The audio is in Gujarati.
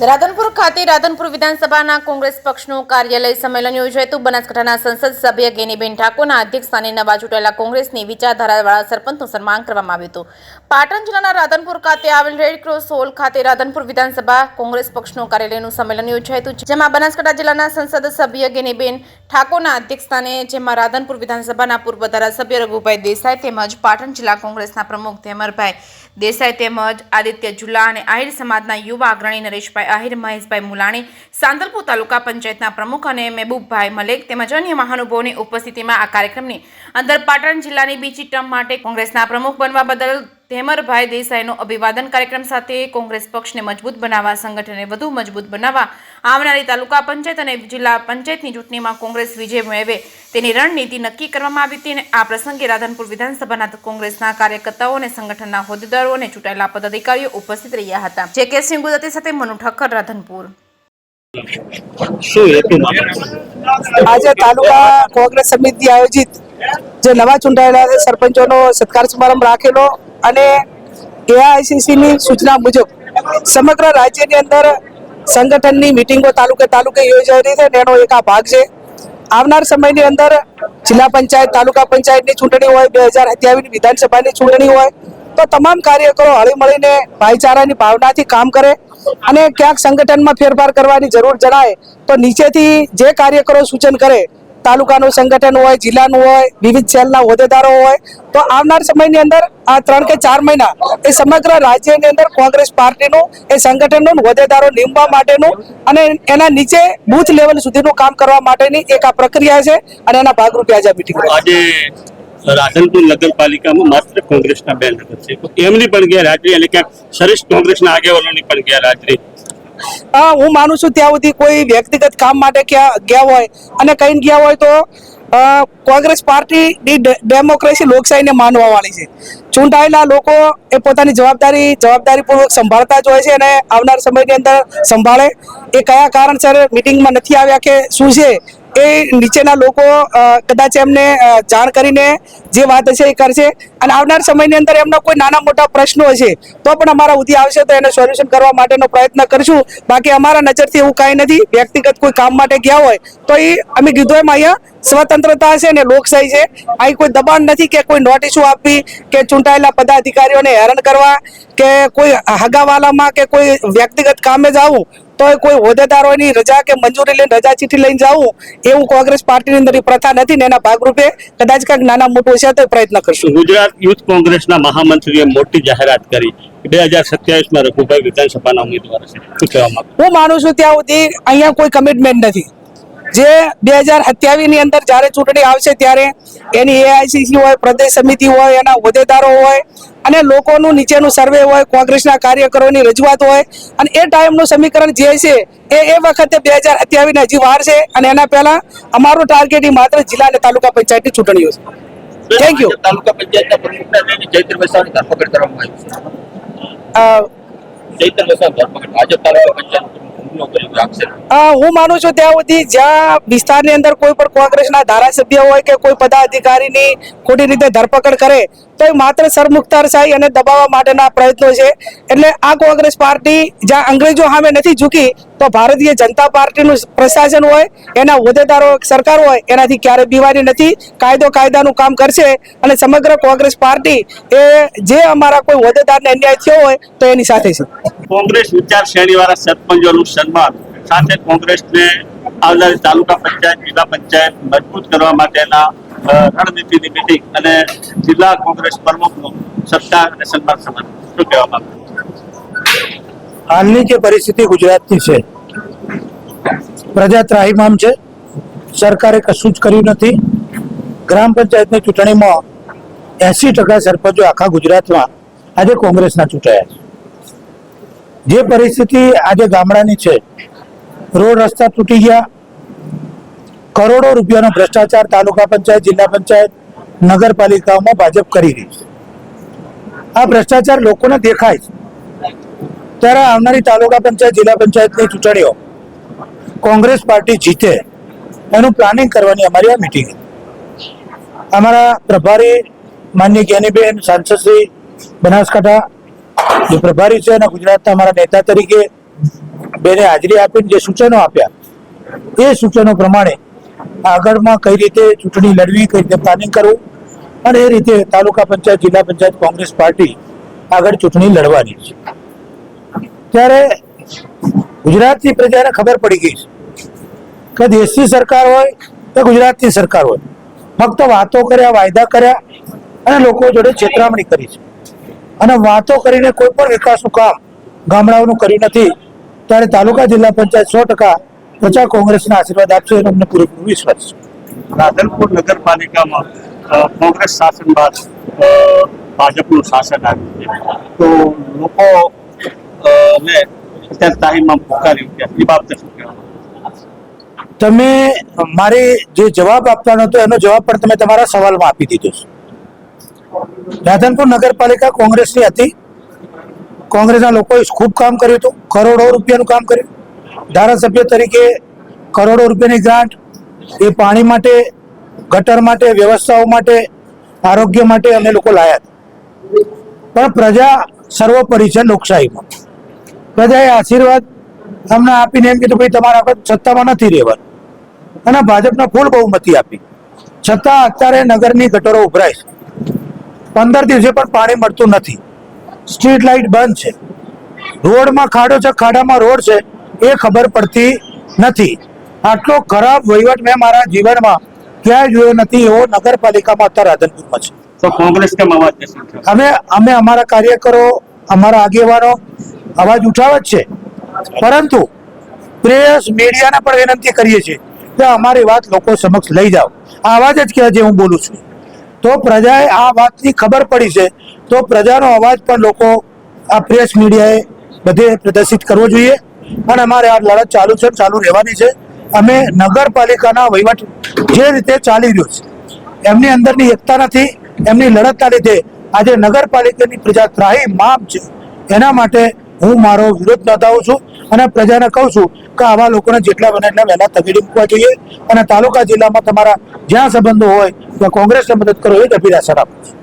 રાધનપુર ખાતે રાધનપુર વિધાનસભાના કોંગ્રેસ પક્ષનું કાર્યાલય સંમેલન યોજાયું હતું। બનાસકાંઠાના સંસદ સભ્ય ગેનીબેન ઠાકોરના અધ્યક્ષસ્થાને નવા ચૂંટાયેલા કોંગ્રેસની વિચારધારાવાળા સરપંચનું સન્માન કરવામાં આવ્યું હતું। પાટણ જિલ્લાના રાધનપુર ખાતે આવેલ રેડ ક્રોસ હોલ ખાતે રાધનપુર વિધાનસભા કોંગ્રેસ પક્ષનું કાર્યાલયનું સંમેલન યોજાયું હતું, જેમાં બનાસકાંઠા જિલ્લાના સંસદ સભ્ય ગેનીબેન ઠાકોરના અધ્યક્ષસ્થાને જેમાં રાધનપુર વિધાનસભાના પૂર્વ ધારાસભ્ય રઘુભાઈ દેસાઈ તેમજ પાટણ જિલ્લા કોંગ્રેસના પ્રમુખ ધેમરભાઈ દેસાઈ તેમજ આદિત્ય ઝુલા અને આહિર સમાજના યુવા અગ્રણી નરેશભાઈ આહિર, મહેશભાઈ મુલાણી, સાંતલપુર તાલુકા પંચાયતના પ્રમુખ અને મહેબૂબભાઈ મલેક તેમજ અન્ય મહાનુભાવોની ઉપસ્થિતિમાં આ કાર્યક્રમની અંદર પાટણ જિલ્લાની બીજી ટર્મ માટે કોંગ્રેસના પ્રમુખ બનવા બદલ ધેમરભાઈ દેસાઈનો અભિવાદન કાર્યક્રમ સાથે કોંગ્રેસ પક્ષને મજબૂત બનાવવા, સંગઠનને વધુ મજબૂત બનાવવા આવનારી તાલુકા પંચાયત અને જિલ્લા પંચાયતની ચૂંટણીમાં કોંગ્રેસ વિજય મેળવે તેની રણનીતિ નક્કી કરવામાં આવી હતી અને આ પ્રસંગે રાધનપુર વિધાનસભાના કોંગ્રેસના કાર્યકર્તાઓ અને સંગઠનના હોદ્દેદારો અને ચૂંટાયેલા પદાધિકારીઓ ઉપસ્થિત રહ્યા હતા। જે કે સિંહ ગુજરાતી સાથે મનુ ઠક્કર, રાધનપુર। આજે તાલુકા કોંગ્રેસ સમિતિ આયોજિત જે નવા ચૂંટાયેલા સરપંચોનો સત્કાર સમારંભ રાખેલો અને એઆઈસીસી ની સૂચના મુજબ સમગ્ર રાજ્યની અંદર સંગઠનની મીટિંગો તાલુકે યોજાઈ રહી છે અને એનો એક આ ભાગ છે। આવનાર સમયની અંદર જિલ્લા પંચાયત, તાલુકા પંચાયતની ચૂંટણી હોય, 2027 વિધાનસભાની ચૂંટણી હોય તો તમામ કાર્યકરો હળી મળીને ભાઈચારાની ભાવનાથી કામ કરે અને ક્યાંક સંગઠનમાં ફેરફાર કરવાની જરૂર જણાય તો નીચેથી જે કાર્યકરો સૂચન કરે, તાલુકાનું સંગઠન હોય, જિલ્લાનું હોય, વિવિધ સેલના હોદ્દેદારો હોય તો આવનાર સમયની અંદર આ 3 કે 4 મહિના એ સમગ્ર રાજ્યની અંદર કોંગ્રેસ પાર્ટીનું એ સંગઠનનું હોદ્દેદારો નિમવા માટેનું અને એના નીચે બૂથ લેવલ સુધીનું કામ કરવા માટેની એક આ પ્રક્રિયા છે અને એના ભાગરૂપે આજે મીટિંગ આજે રાધનપુર નગરપાલિકામાં માત્ર કોંગ્રેસના 2 નગર છે તો એમની પણ ગેરહાજરી અને ક્યાંક સરેશ કોંગ્રેસના આગેવાનોની પણ ગેરહાજરી। હું માનું છું ત્યાં સુધી કોઈ વ્યક્તિગત કામ માટે ગયા હોય અને કઈ ગયા હોય તો કોંગ્રેસ પાર્ટીની ડેમોક્રેસી લોકશાહીને માનવા વાળી છે। ચૂંટાયેલા લોકો એ પોતાની જવાબદારીપૂર્વક સંભાળતા જ હોય છે અને આવનાર સમયની અંદર સંભાળે। એ કયા કારણસર મિટિંગમાં નથી આવ્યા કે શું છે એ નીચેના લોકો કદાચ એમને જાણ કરીને જે વાત હશે એ કરશે અને આવનાર સમયની અંદર એમના કોઈ નાના મોટા પ્રશ્નો હશે તો પણ અમારા સુધી આવશે તો એને સોલ્યુશન કરવા માટેનો પ્રયત્ન કરશું। બાકી અમારા નજરથી એવું કાંઈ નથી। વ્યક્તિગત કોઈ કામ માટે ગયા હોય તો એ અમે કીધું એમ અહીંયા સ્વતંત્રતા છે અને લોકશાહી છે। અહીં કોઈ દબાણ નથી કે કોઈ નોટિસો આપવી કે ચૂંટાયેલા પદાધિકારીઓને હેરાન કરવા કે કોઈ હગાવાલામાં કે કોઈ વ્યક્તિગત કામે જ આવું તો કોઈ હોદ્દેદારોની રજા કે મંજૂરી લઈને રજા ચીઠી લઈને જવું એવું કોંગ્રેસ પાર્ટીની અંદર પ્રથા નથી ને એના ભાગરૂપે કદાચ કંઈક નાના મોટું છે તો પ્રયત્ન કરશું। ગુજરાત યુથ કોંગ્રેસના મહામંત્રીએ મોટી જાહેરાત કરી 2027માં રઘુભાઈ વિધાનસભાના ઉમેદવાર છે, શું કહેવા માંગો? હું માનું છું ત્યાં સુધી અહીંયા કોઈ કમિટમેન્ટ નથી। જે 2027 ની અંદર જ્યારે ચૂંટણી આવશે ત્યારે એની એઆઈસીસી હોય, પ્રદેશ સમિતિ હોય, એના હોદ્દેદારો હોય અને લોકોનું નીચેનું સર્વે હોય, કોંગ્રેસના કાર્યકરોની રજૂઆત હોય અને એ ટાઈમનું સમીકરણ જે છે એ વખતે 2027 ની હજી વાર છે અને એના પહેલા અમારું ટાર્ગેટ માત્ર જિલ્લા અને તાલુકા પંચાયતની ચૂંટણીઓ છે। Thank you. તાલુકા પંચાયતના પ્રમુખના ચૈત્ર વસાવાની ધરપકડ કરવામાં આવી છે। ચૈત્ર વસાવા ધરપકડ ભાજપ તાલુકા પંચાયત હું માનું છું ત્યાં સુધી જ્યાં વિસ્તારની અંદર કોઈ પણ કોંગ્રેસના ધારાસભ્ય હોય કે કોઈ પદાધિકારીની ખોટી રીતે ધરપકડ કરે તો એ માત્ર સરમુખતારશાહી અને દબાવવા માટેના પ્રયત્નો છે। એટલે આ કોંગ્રેસ પાર્ટી જ્યાં અંગ્રેજો સામે નથી ઝૂકી તો ભારતીય જનતા પાર્ટીનું પ્રશાસન હોય, એના હોદ્દેદારો, સરકાર હોય એનાથી ક્યારે બીવાની નથી। કાયદાનું કામ કરશે અને સમગ્ર કોંગ્રેસ પાર્ટી એ જે અમારા કોઈ હોદ્દેદારને અન્યાય થયો હોય તો એની સાથે છે। કોંગ્રેસ વિચાર શ્રેણીવાળા સરપંચોનું સન્માન સાથે કોંગ્રેસને આવનારી તાલુકા પંચાયત, જિલ્લા પંચાયત મજબૂત કરવા માટેના રણનીતિની મીટિંગ અને જિલ્લા કોંગ્રેસ પ્રમુખનું સત્કાર અને સન્માન સમારંભ, શું કહેવા માંગો? હાલની જે પરિસ્થિતિ ગુજરાતની છે, પ્રજા ત્રાહિમામ છે, સરકારે કશું જ કર્યું નથી। ગ્રામ પંચાયતની ચૂંટણીમાં 80% સરપંચો આખા ગુજરાતમાં આજે કોંગ્રેસના ચૂંટાયા છે। જે પરિસ્થિતિ આજે ગામડાની છે, રોડ રસ્તા તૂટી ગયા, કરોડો રૂપિયાનો ભ્રષ્ટાચાર તાલુકા પંચાયત, જિલ્લા પંચાયત, નગરપાલિકાઓમાં ભાજપ કરી રહી છે। આ ભ્રષ્ટાચાર લોકોને દેખાય છે ત્યારે આવનારી તાલુકા પંચાયત, જિલ્લા પંચાયતની ચૂંટણીઓ કોંગ્રેસ પાર્ટી જીતે એનું પ્લાનિંગ કરવાની અમારી આ મિટિંગ હતી। અમારા પ્રભારી માનનીય જ્ઞાનીબેન, સાંસદ શ્રી બનાસકાંઠા જે પ્રભારી છે અને ગુજરાતના અમારા નેતા તરીકે બેને હાજરી આપીને જે સૂચનો આપ્યા એ સૂચનો પ્રમાણે આગળમાં કઈ રીતે ચૂંટણી લડવી, કઈ રીતે પ્લાનિંગ કરવું અને એ રીતે તાલુકા પંચાયત, જિલ્લા પંચાયત કોંગ્રેસ પાર્ટી આગળ ચૂંટણી લડવાની છે. ત્યારે ગુજરાતની પ્રજાને ખબર પડી ગઈ છે કે દેશની સરકાર હોય કે ગુજરાતની સરકાર હોય, ફક્ત વાતો કર્યા, વાયદા કર્યા અને લોકો જોડે છેતરામણી કરી છે અને વાતો કરીને કોઈ પણ વિકાસનું કામ ગામડાઓનું કર્યું નથી. ત્યારે તાલુકા જિલ્લા પંચાયત 100% પ્રજા કોંગ્રેસના આશીર્વાદ આપશે એનો અમને પૂરેપૂરો વિશ્વાસ છે. રાધનપુર નગરપાલિકામાં કોંગ્રેસ શાસન બાદ ભાજપનું શાસન આવ્યું છે, તો લોકો ને અત્યારે તાહીમાં પુકાર્યું છે, એ બાબતે શું કહેવા? તમે મારે જે જવાબ આપવાનો હતો એનો જવાબ પણ તમે તમારા સવાલમાં આપી દીધો છે. રાધનપુર નગરપાલિકા કોંગ્રેસની હતી. કોંગ્રેસના લોકોએ ખૂબ કામ કર્યું હતું, કરોડો રૂપિયાનું કામ કર્યું. ધારાસભ્ય તરીકે કરોડો રૂપિયાની ગ્રાન્ટ એ પાણી માટે, ગટર માટે, વ્યવસ્થાઓ માટે, આરોગ્ય માટે અમે લોકો લાયા હતા. પણ પ્રજા સર્વોપરી છે. લોકશાહીમાં પ્રજાએ આશીર્વાદ અમને આપીને એમ કીધું ભાઈ તમારા વખત સત્તામાં નથી રહેવાનું અને ભાજપને ફૂલ બહુમતી આપી. છતાં અત્યારે નગરની ગટરો ઉભરાય છે. 15 દિવસે પણ પાણી મળતું નથી. સ્ટ્રીટ લાઇટ બંધ છે. રોડમાં ખાડો છે, ખાડામાં રોડ છે એ ખબર પડતી નથી. આટલો ખરાબ વહીવટ મેં મારા જીવનમાં ક્યાંય જોયો નથી એવો નગરપાલિકામાં અત્યારે રાધનપુરમાં છે. તો કોંગ્રેસ કેમ અવાજ દેશે? અમે અમારા કાર્યકરો, અમારા આગેવાનો અવાજ ઉઠાવે જ છે, પરંતુ પ્રેસ મીડિયાને પણ વિનંતી કરીએ છીએ કે અમારી વાત લોકો સમક્ષ લઈ જાઓ. આ અવાજ જ કે જે હું બોલું છું, તો પ્રજાએ આ વાતની ખબર પડી છે, તો પ્રજાનો અવાજ પણ લોકો આ પ્રેસ મીડિયાએ બધે પ્રદર્શિત કરવો જોઈએ અને અમારે આ લડત ચાલુ છે, ચાલુ રહેવાની છે. અમે નગરપાલિકાના વહીવટ જે રીતે ચાલી રહ્યો છે એમની અંદરની એકતા નથી, એમની લડતના લીધે આજે નગરપાલિકાની પ્રજા ત્રાહિમામ છે. એના માટે હું મારો વિરોધ નોંધાવું છું અને પ્રજાને કહું છું કે આવા લોકોને જેટલા બને એટલા વહેલા તગેડી મૂકવા જોઈએ અને તાલુકા જિલ્લામાં તમારા જ્યાં સંબંધો હોય ત્યાં કોંગ્રેસને મદદ કરો એ જ અભિલાષા રાખું છું.